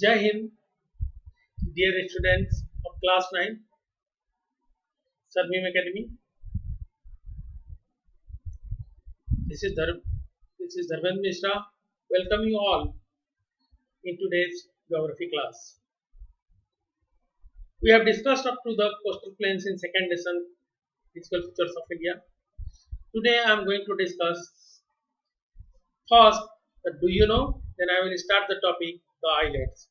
Jai Hind, dear students of class 9, Sarmim Academy. This is Dhar- this is Dharmendra Mishra. Welcome you all in today's geography class. We have discussed up to the coastal plains in second lesson, physical features of India. Today I am going to discuss first the do you know, then I will start the topic the islands.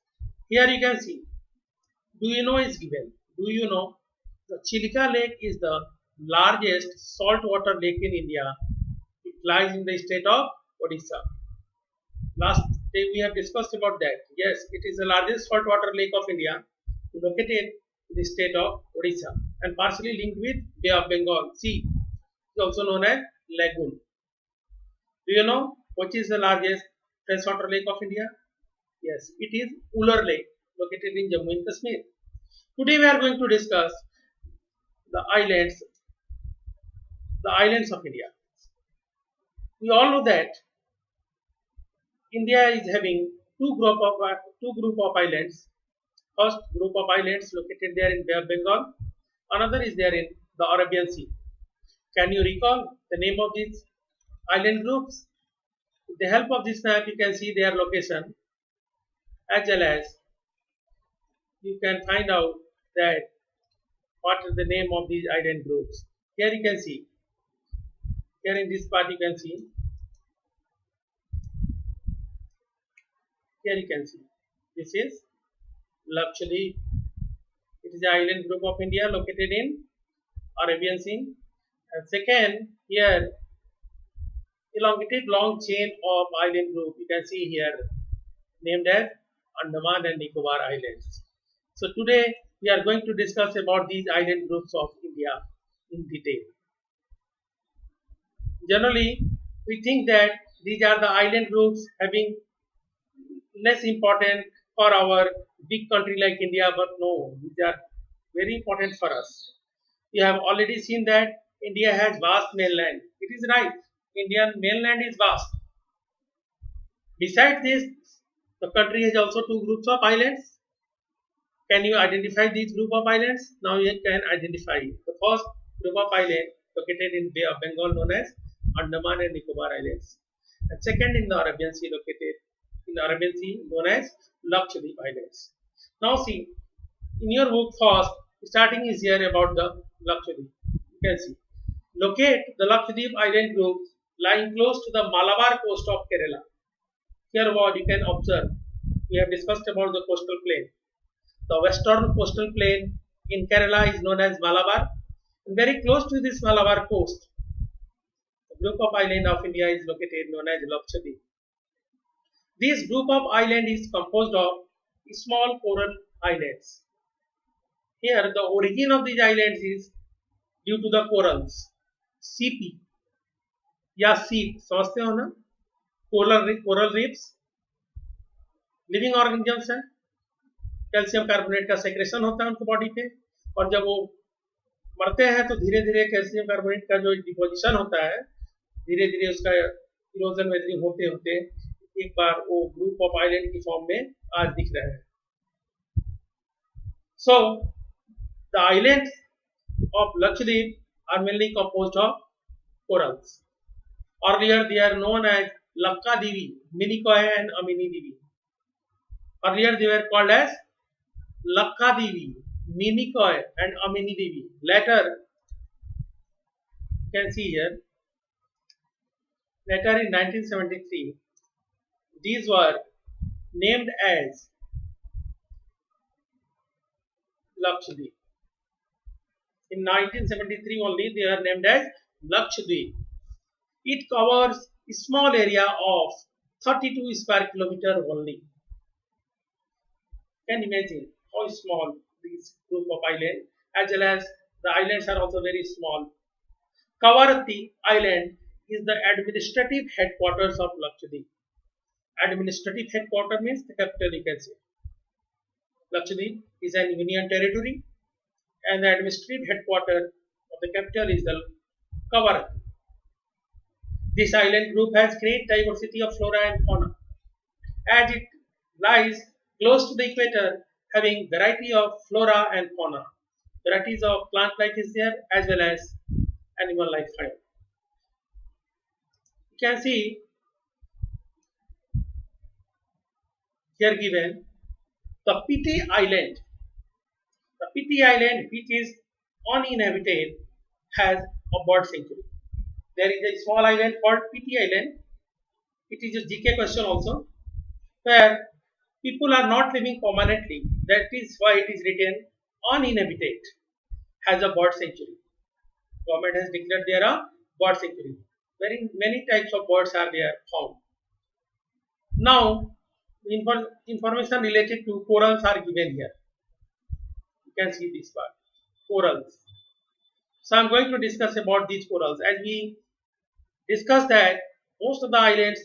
Here you can see do you know is given. Do you know the Chilka Lake is the largest saltwater lake in India. It lies in the state of Odisha. Last day we have discussed about that. Yes, it is the largest saltwater lake of India, located in the state of Odisha and partially linked with Bay of Bengal. Sea is also known as lagoon. Do you know which is the largest freshwater lake of India? Yes, it is Ular Lake, located in Jammu and Kashmir. Today we are going to discuss the islands, the islands of India. We all know that India is having two group of islands. First group of islands located there in Bay of Bengal. Another is there in the Arabian Sea. Can you recall the name of these island groups? With the help of this map, you can see their location as well as you can find out that what is the name of these island groups. Here you can see. Here in this part you can see. Here you can see. This is Lakshadweep. It is the island group of India located in Arabian Sea. And second, here elongated long chain of island group you can see here named as Andaman and Nicobar Islands. So today we are going to discuss about these island groups of India in detail. Generally, we think that these are the island groups having less important for our big country like India, but no, these are very important for us. You have already seen that India has vast mainland. It is right. Indian mainland is vast. Besides this, the country has also two groups of islands. Can you identify these group of islands? Now you can identify the first group of islands located in Bay of Bengal known as Andaman and Nicobar Islands. And second in the Arabian Sea located in the Arabian Sea known as Lakshadweep Islands. Now see, in your book first, starting is here about the Lakshadweep. You can see. Locate the Lakshadweep Island group lying close to the Malabar coast of Kerala. Here what you can observe, we have discussed about the coastal plain. The western coastal plain in Kerala is known as Malabar. And very close to this Malabar coast, the group of island of India is located known as Lakshadweep. This group of island is composed of small coral islands. Here the origin of these islands is due to the corals, CP या सीप समझते हो ना coral reefs living organisms हैं calcium carbonate का secretion होता है उनके बॉडी पे और जब वो मरते हैं तो धीरे धीरे कैल्शियम कार्बोनेट का जो डिपोजिशन होता है धीरे धीरे उसका इरोजन वेदरिंग होते होते एक बार वो ग्रुप ऑफ आइलैंड की फॉर्म में आज दिख रहे हैं so the islands of Lakshadweep are mainly composed of corals. Earlier they are known as Lakka Devi, Minikoy and Amini Devi. Earlier they were called as Lakka Devi, Minikoy and Amini Devi. Later, you can see here, later in 1973, these were named as Lakshadweep. In 1973 only they are named as Lakshadweep. It covers a small area of 32 square kilometer only. Can imagine how small this group of islands as well as the islands are also very small. Kavarati Island is the administrative headquarters of Lakshadweep. Administrative headquarters means the capital you can say. Lakshadweep is an union territory and the administrative headquarters of the capital is the Kavarati. This island group has great diversity of flora and fauna. As it lies close to the equator, having variety of flora and fauna. Varieties of plant life is there as well as animal life. You can see here given the Piti Island. The Piti Island, which is uninhabited, has a bird sanctuary. There is a small island called Piti Island. It is a GK question also, where people are not living permanently. That is why it is written uninhabited, has a bird sanctuary. Government has declared there a bird sanctuary, wherein many types of birds are there found. Now, information related to corals are given here. You can see this part, corals. So I am going to discuss about these corals. As we discussed that most of the islands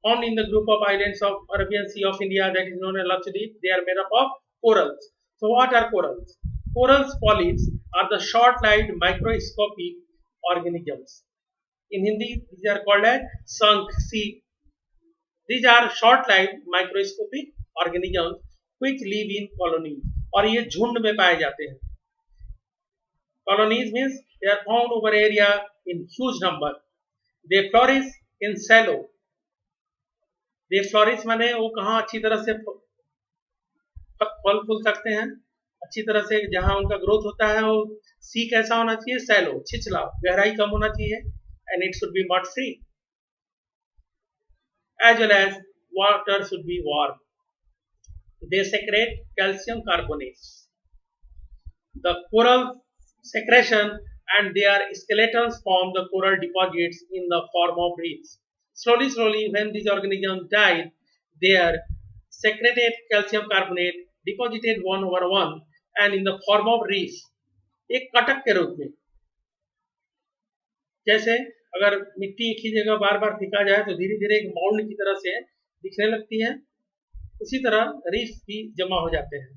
found in the group of islands of Arabian Sea of India, that is known as Lakshadweep, they are made up of corals. So what are corals? Corals polyps are the short-lived microscopic organisms. In Hindi, these are called as Sankh sea. These are short-lived microscopic organisms which live in colonies. और ये झुंड में पाए जाते हैं. Colonies means they are found over area in huge number. They flourish in shallow. They flourish माने वो कहाँ अच्छी तरह से फल फूल सकते हैं, अच्छी तरह से जहाँ उनका ग्रोथ होता है वो सी कैसा होना चाहिए, सैलो, छिछला, गहराई कम होना चाहिए, and it should be mud free as well as water should be warm. They secrete calcium carbonate. The coral secretion and their skeletons form the coral deposits in the form of reefs. Slowly, when these organisms died, their secreted calcium carbonate deposited one over one and in the form of reef, एक कटक के रूप में. जैसे अगर मिट्टी एक ही जगह बार बार फेंका जाए तो धीरे धीरे एक माउंड की तरह से दिखने लगती है, उसी तरह रीफ्स भी जमा हो जाते हैं.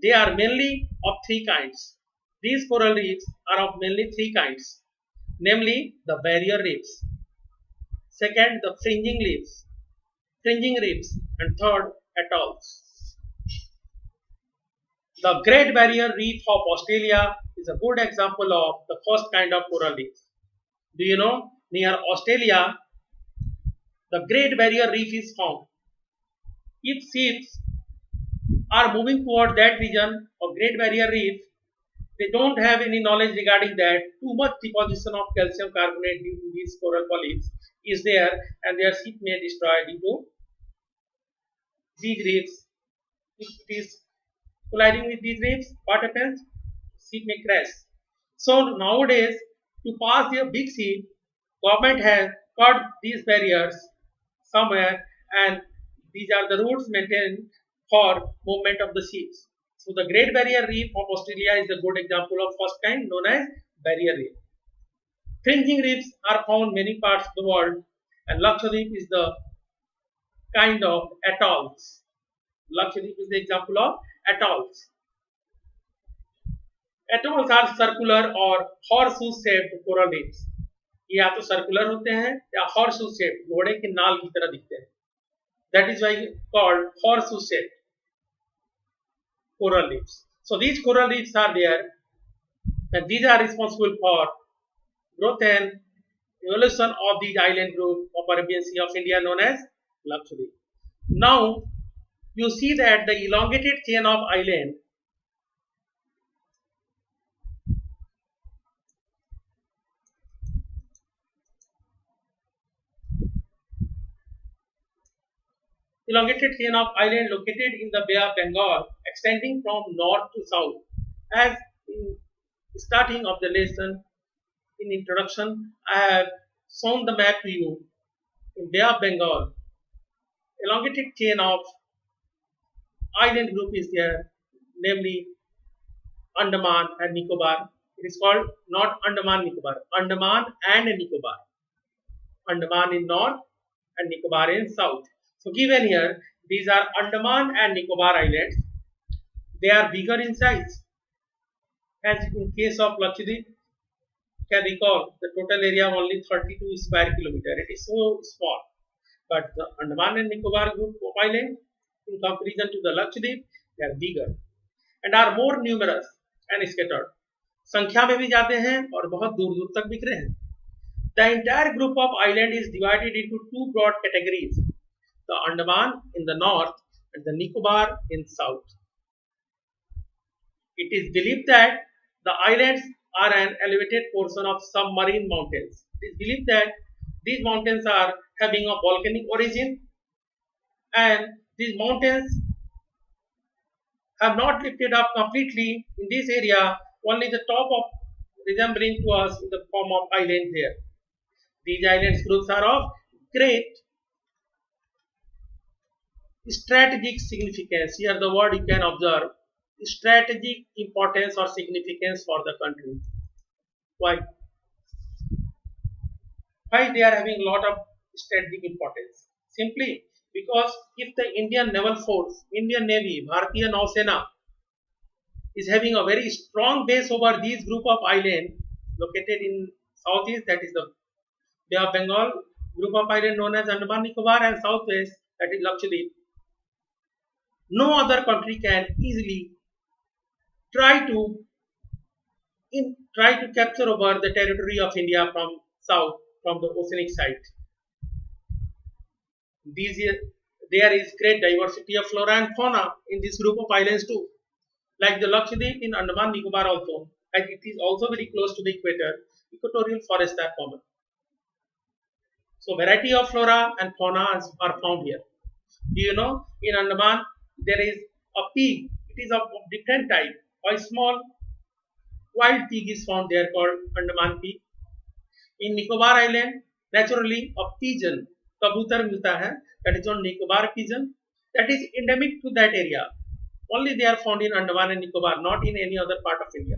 They are mainly of three kinds. These coral reefs are of mainly three kinds, namely the barrier reefs, second the fringing reefs, and third atolls. The Great Barrier Reef of Australia is a good example of the first kind of coral reef. Do you know, near Australia, the Great Barrier Reef is found. If ships are moving toward that region of Great Barrier Reef, they don't have any knowledge regarding that. Too much deposition of calcium carbonate due to these coral polyps is there, and their ship may destroy due to these reefs. If it is colliding with these reefs, what happens? Ship may crash. So nowadays, to pass their big ship, government has cut these barriers somewhere, and these are the routes maintained for movement of the ships. So the Great Barrier Reef of Australia is a good example of first kind known as barrier reef. Fringing reefs are found many parts of the world, and Lakshadweep is the kind of atolls. Lakshadweep is the example of atolls. Atolls are circular or horseshoe-shaped coral reefs. ये या तो circular होते हैं या horseshoe shaped, घोड़े के नाल की तरह दिखते हैं. That is why called horseshoe shaped coral reefs. So these coral reefs are there, and these are responsible for growth and evolution of the island group of Arabian Sea of India known as Lakshadweep. Now you see that the elongated chain of island located in the Bay of Bengal, extending from north to south. As in starting of the lesson, in introduction, I have shown the map to you. In Bay of Bengal, elongated chain of island group is there, namely Andaman and Nicobar. It is called not Andaman Nicobar, Andaman and Nicobar. Andaman in north and Nicobar in south. So given here, these are Andaman and Nicobar islands. They are bigger in size. As in case of Lakshadweep, you can recall the total area of only 32 square kilometer. It is so small. But the Andaman and Nicobar group of islands in comparison to the Lakshadweep, they are bigger and are more numerous and scattered. संख्या में भी ज्यादा हैं और बहुत दूर दूर तक बिखरे हैं. The entire group of island is divided into two broad categories: the Andaman in the north and the Nicobar in south. It is believed that the islands are an elevated portion of submarine mountains. It is believed that these mountains are having a volcanic origin, and these mountains have not lifted up completely in this area, only the top of resembling to us in the form of island there. These islands groups are of great strategic significance. Here the word you can observe: strategic importance or significance for the country. Why? Why they are having a lot of strategic importance? Simply because if the Indian Naval Force, Indian Navy, Bharatiya Nausena is having a very strong base over these group of islands located in southeast, that is the Bay of Bengal, group of islands known as Andaman Nicobar, and southwest, that is Lakshadweep. No other country can easily try to capture over the territory of India from south, from the oceanic side. There is great diversity of flora and fauna in this group of islands too. Like the Lakshadweep in Andaman Nicobar also, as it is also very close to the equator, equatorial forests are common. So variety of flora and fauna are found here. Do you know in Andaman there is a pig? It is of different type. A small wild pig is found there called Andaman pig. In Nicobar Island, naturally a pigeon, kabutar milta hai, that is on Nicobar pigeon, that is endemic to that area. Only they are found in Andaman and Nicobar, not in any other part of India.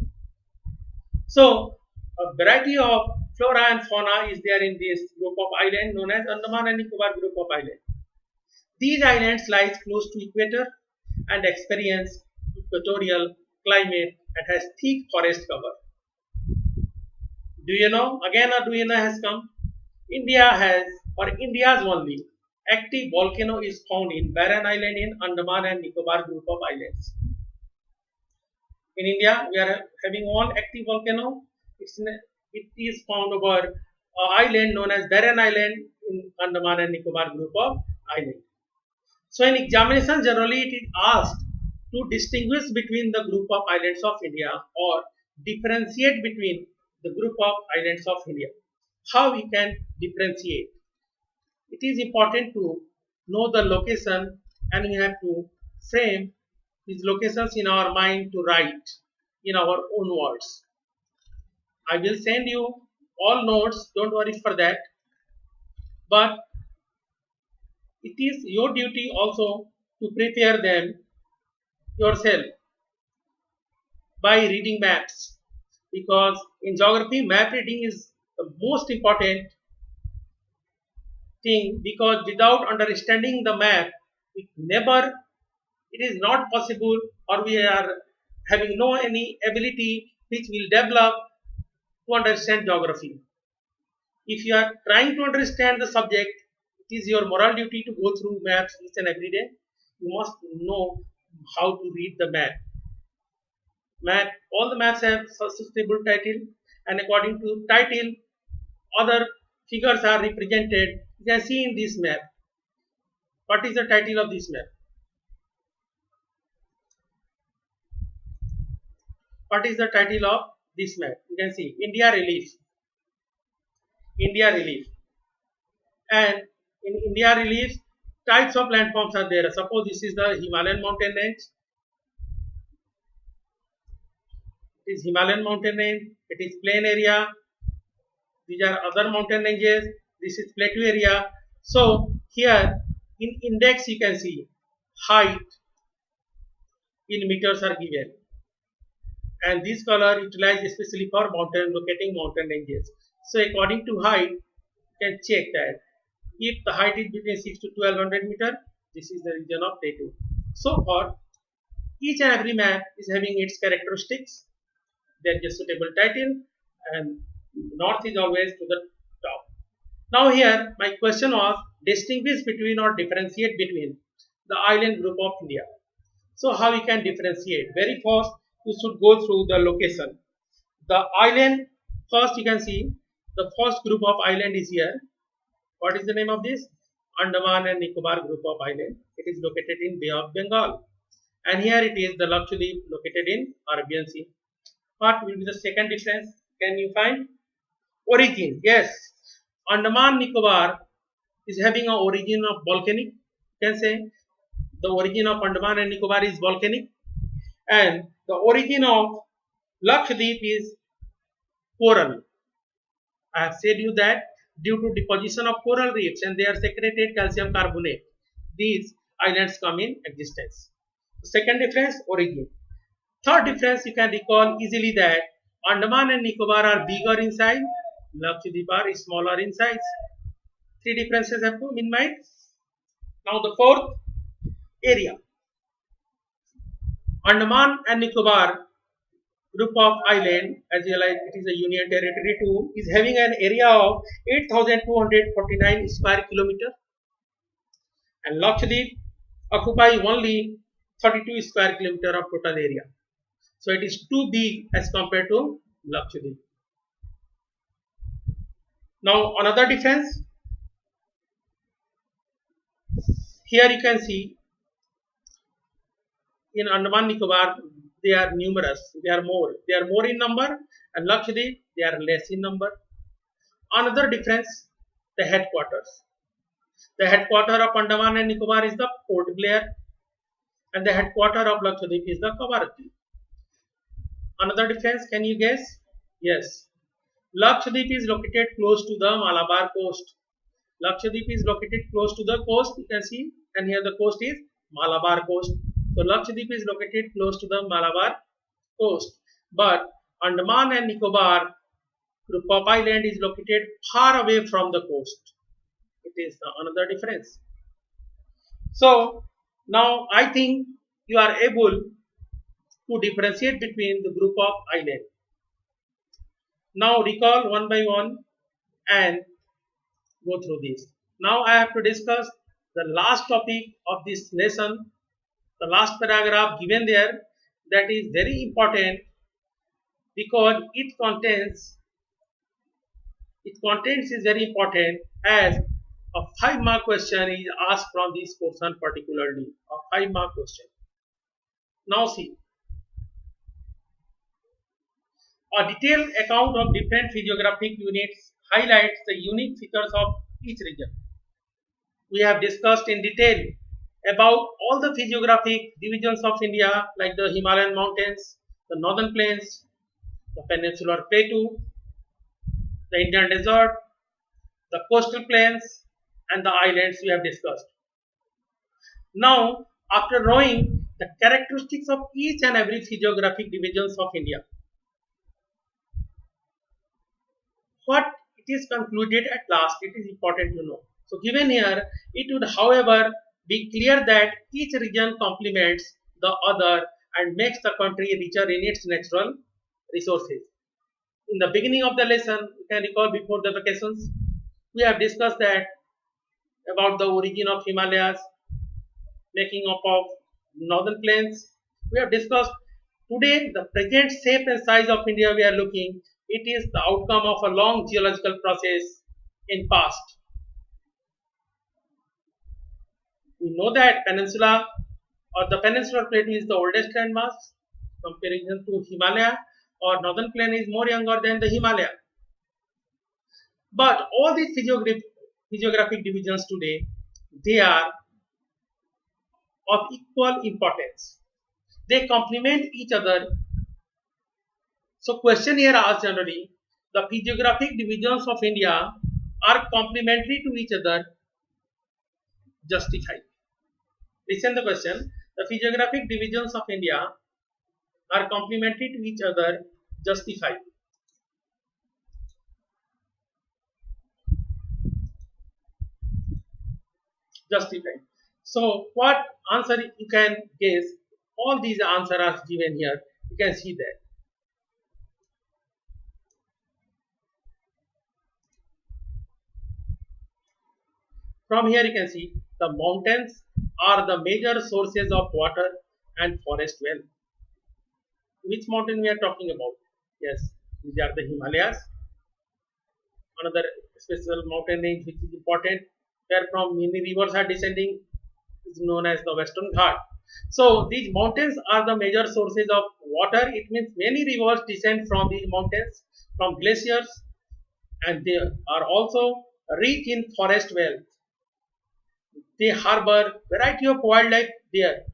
So a variety of flora and fauna is there in this group of islands known as Andaman and Nicobar group of islands. These islands lie close to equator and experience equatorial climate and has thick forest cover. Do you know? Again a do you know has come. India has, or India's only active volcano is found in Barren Island in Andaman and Nicobar group of islands. In India, we are having one active volcano. It is found over an island known as Barren Island in Andaman and Nicobar group of islands. So in examination, generally it is asked to distinguish between the group of islands of India or differentiate between the group of islands of India. How we can differentiate? It is important to know the location, and we have to frame these locations in our mind to write in our own words. I will send you all notes, don't worry for that, but it is your duty also to prepare them yourself by reading maps, because in geography map reading is the most important thing, because without understanding the map it is not possible, or we are having no any ability which will develop to understand geography. If you are trying to understand the subject, it is your moral duty to go through maps each and every day. You must know how to read the map. All the maps have suitable title, and according to title, other figures are represented. You can see in this map. What is the title of this map? What is the title of this map? You can see India relief. India relief. And in India relief, types of landforms are there. Suppose this is the Himalayan mountain range. It is Himalayan mountain range. It is plain area. These are other mountain ranges. This is plateau area. So here in index you can see height in meters are given, and this color utilized especially for locating mountain ranges. So according to height, you can check that if the height is between 6 to 1200 meter, this is the region of plateau. So for each and every map is having its characteristics. There is a suitable title, and north is always to the top. Now here my question was distinguish between or differentiate between the island group of India. So how we can differentiate? Very first, you should go through the location. The island, first you can see the first group of island is here. What is the name of this? Andaman and Nicobar group of island. It is located in Bay of Bengal. And here it is the Lakshadweep located in Arabian Sea. What will be the second difference? Can you find? Origin. Yes. Andaman Nicobar is having an origin of volcanic. You can say the origin of Andaman and Nicobar is volcanic. And the origin of Lakshadweep is coral. I have said you that due to deposition of coral reefs and their secreted calcium carbonate, these islands come in existence. Second difference, origin. Third difference, you can recall easily that Andaman and Nicobar are bigger in size, Lakshadweep are smaller in size. Three differences have to be in mind. Now the fourth, area. Andaman and Nicobar group of island, as well as it is a union territory too, is having an area of 8,249 square kilometer, and Lakshadweep occupy only 32 square kilometer of total area. So it is too big as compared to Lakshadweep. Now another difference. Here you can see in Andaman Nicobar they are numerous, they are more in number, and Lakshadweep they are less in number. Another difference, the headquarters. The headquarter of Andaman and Nicobar is the Port Blair, and the headquarter of Lakshadweep is the Kavaratti. Another difference, can you guess? Yes, Lakshadweep is located close to the Malabar coast. Lakshadweep is located close to the coast, you can see, and here the coast is Malabar coast. So Lakshadweep is located close to the Malabar coast, but Andaman and Nicobar group of island is located far away from the coast. It is another difference. So now I think you are able to differentiate between the group of island. Now recall one by one and go through this. Now I have to discuss the last topic of this lesson, the last paragraph given there, that is very important because it contains is very important, as a 5-mark question is asked from this portion particularly, a 5-mark question. Now see, a detailed account of different physiographic units highlights the unique features of each region. We have discussed in detail about all the physiographic divisions of India, like the Himalayan mountains, the northern plains, the peninsular plateau, the Indian desert, the coastal plains, and the islands we have discussed. Now, after knowing the characteristics of each and every physiographic divisions of India, what it is concluded at last, it is important to know. So given here, it would however be clear that each region complements the other and makes the country richer in its natural resources. In the beginning of the lesson, you can recall before the vacations, we have discussed that about the origin of Himalayas, making up of northern plains. We have discussed today the present shape and size of India we are looking. It is the outcome of a long geological process in past. We know that peninsula or the peninsular plateau is the oldest landmass comparison to Himalaya, or northern plain is more younger than the Himalaya. But all these physiographic divisions today, they are of equal importance. They complement each other. So question here asked generally, the physiographic divisions of India are complementary to each other. Justify. Listen the question. The physiographic divisions of India are complementary to each other. Justify. Justify. So what answer you can guess? All these answers are given here. You can see that. From here you can see the mountains are the major sources of water and forest wealth. Which mountain we are talking about? Yes, these are the Himalayas. Another special mountain range which is important, where from many rivers are descending, is known as the Western Ghat. So these mountains are the major sources of water. It means many rivers descend from these mountains, from glaciers, and they are also rich in forest wealth. They harbor variety of wildlife there.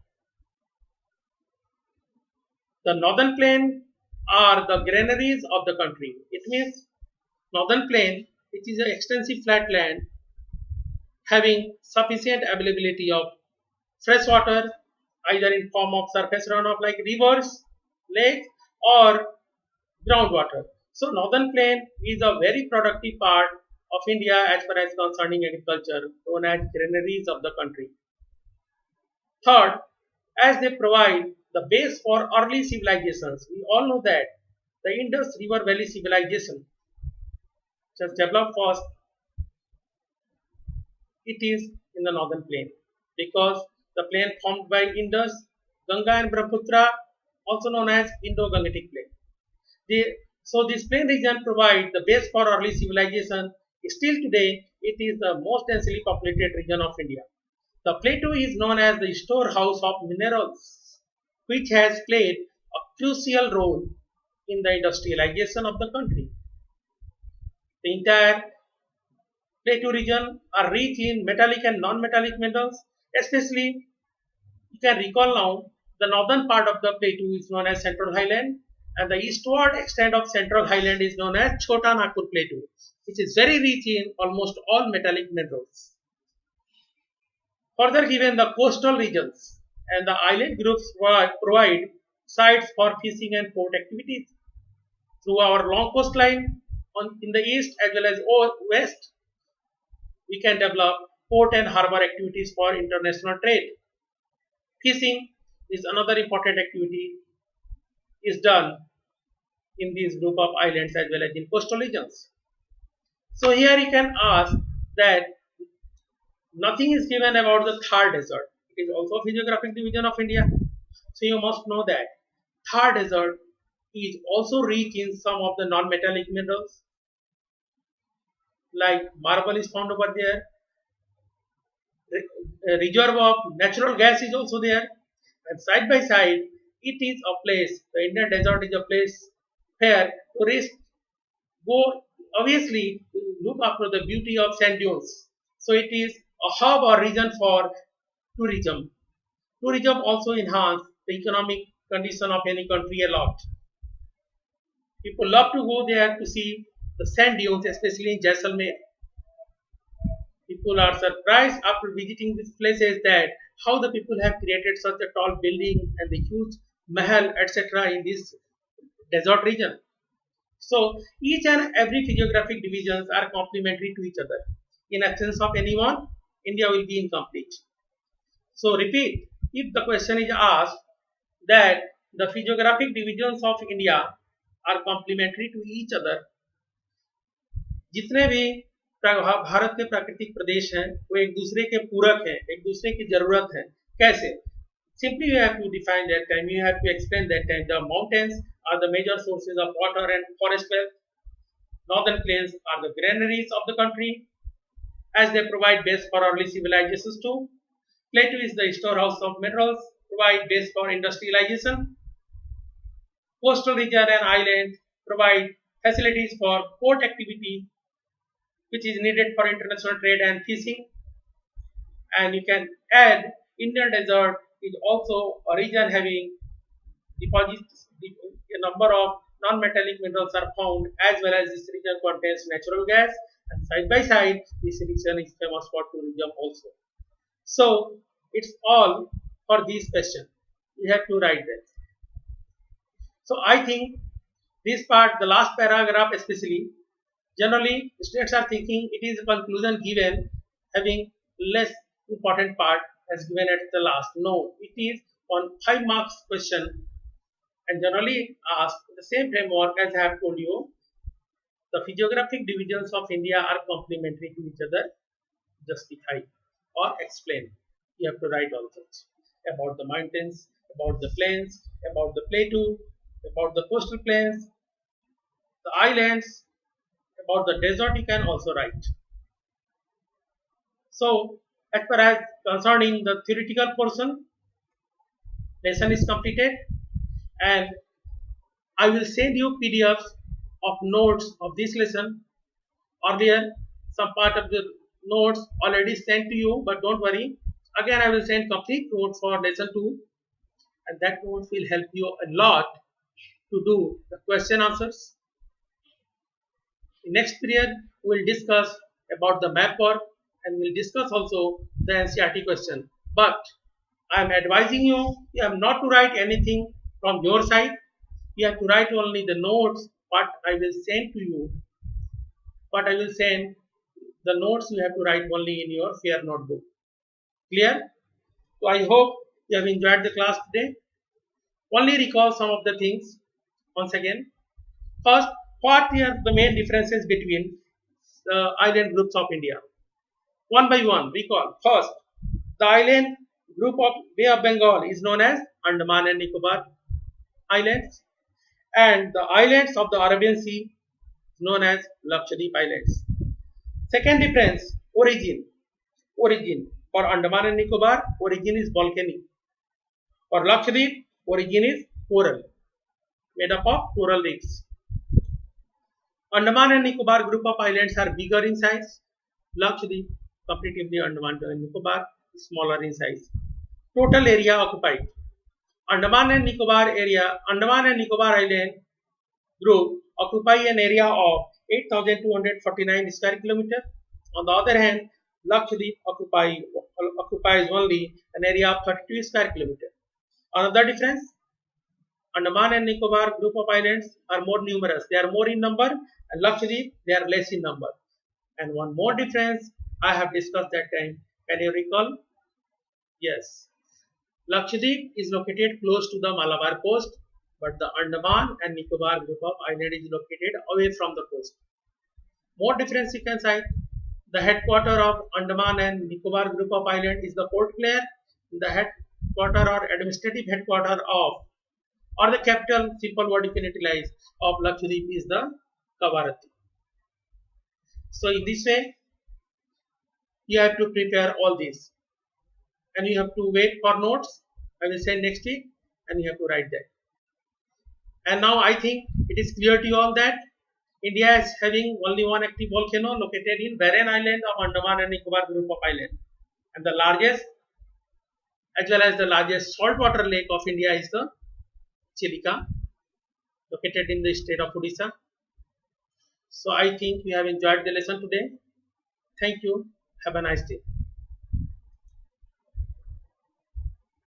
The northern plain are the granaries of the country. It means northern plain, which is an extensive flat land having sufficient availability of fresh water, either in form of surface runoff like rivers, lakes, or groundwater. So northern plain is a very productive part of India as far as concerning agriculture, known as granaries of the country. Third, as they provide the base for early civilizations. We all know that the Indus River Valley civilization just developed first, it is in the northern plain because the plain formed by Indus, Ganga and Brahmaputra, also known as Indo-Gangetic plain. So this plain region provides the base for early civilization. Still today, it is the most densely populated region of India. The plateau is known as the storehouse of minerals, which has played a crucial role in the industrialization of the country. The entire plateau region are rich in metallic and non-metallic metals, especially you can recall now the northern part of the plateau is known as Central Highland and the eastward extent of Central Highland is known as Chota Nagpur Plateau, which is very rich in almost all metallic metals. Further given the coastal regions and the island groups provide sites for fishing and port activities. Through our long coastline in the east as well as west, we can develop port and harbor activities for international trade. Fishing is another important activity is done in this group of islands as well as in coastal regions. So here you can ask that nothing is given about the Thar Desert. It is also a physiographic division of India. So you must know that Thar Desert is also rich in some of the non-metallic minerals like marble is found over there. A reserve of natural gas is also there. And side by side, it is a place, the Indian desert is a place where tourists go obviously to look after the beauty of sand dunes. So it is a hub or region for tourism. Tourism also enhance the economic condition of any country a lot. People love to go there to see the sand dunes, especially in Jaisalmer. People are surprised after visiting these places that how the people have created such a tall building and the huge mahal, etc. in this desert region. So each and every physiographic divisions are complementary to each other. In absence of anyone, India will be incomplete. So repeat, if the question is asked that the physiographic divisions of India are complementary to each other, जितने भी भारत के प्राकृतिक प्रदेश हैं वो एक दूसरे के पूरक हैं, एक दूसरे की जरूरत है. कैसे? Simply you have to define that time, you have to explain that time. The mountains are the major sources of water and forest wealth. Northern plains are the granaries of the country as they provide base for early civilizations too. Plateau is the storehouse of minerals, provide base for industrialization. Coastal region and islands provide facilities for port activity which is needed for international trade and fishing. And you can add Indian desert is also a region having deposits, a number of non-metallic minerals are found as well as this region contains natural gas and side by side this region is famous for tourism also. So it's all for this question. You have to write that. So I think this part, the last paragraph especially, generally students are thinking it is a conclusion given having less important part as given at the last. No, it is on 5 marks question and generally asked the same framework as I have told you. The physiographic divisions of India are complementary to each other. Justify or explain. you have to write all such about the mountains, about the plains, about the plateau, about the coastal plains, the islands, about the desert. You can also write. So, as far as concerning the theoretical portion, lesson is completed, and I will send you PDFs of notes of this lesson. Earlier, some part of the notes already sent to you, but don't worry. Again, I will send complete notes for lesson 2, and that notes will help you a lot to do the question answers. In next period, we will discuss about the map work, and we'll discuss also the NCERT question. But I am advising you have not to write anything from your side. You have to write only the notes what I will send to you. What I will send, the notes you have to write only in your fair notebook. Clear? So I hope you have enjoyed the class today. Only recall some of the things once again. First, what are the main differences between the island groups of India? One by one, recall. First, the island group of Bay of Bengal is known as Andaman and Nicobar Islands, and the islands of the Arabian Sea known as Lakshadweep Islands. Second difference, origin. Origin. For Andaman and Nicobar, origin is volcanic. For Lakshadweep, origin is coral, made up of coral reefs. Andaman and Nicobar group of islands are bigger in size. Lakshadweep, comparatively Andaman and Nicobar, is smaller in size. Total area occupied. Andaman and Nicobar Island group occupy an area of 8,249 square kilometer. On the other hand, Lakshadweep occupies only an area of 32 square kilometer. Another difference, Andaman and Nicobar group of islands are more numerous. They are more in number, and Lakshadweep, they are less in number. And one more difference I have discussed that time. Can you recall? Yes. Lakshadweep is located close to the Malabar coast, but the Andaman and Nicobar group of island is located away from the coast. More difference you can cite. The headquarter of Andaman and Nicobar group of island is the Port Clare. The headquarter or administrative headquarter of, or the capital, simple word you can utilize, of Lakshadweep is the Kavaratti. So in this way, you have to prepare all this, and you have to wait for notes. I will send next week, and you have to write that. And now I think it is clear to you all that India is having only one active volcano located in Barren Island of Andaman and Nicobar group of islands, and the largest, as well as the largest saltwater lake of India, is the Chilika, located in the state of Odisha. So I think we have enjoyed the lesson today. Thank you. Have a nice day.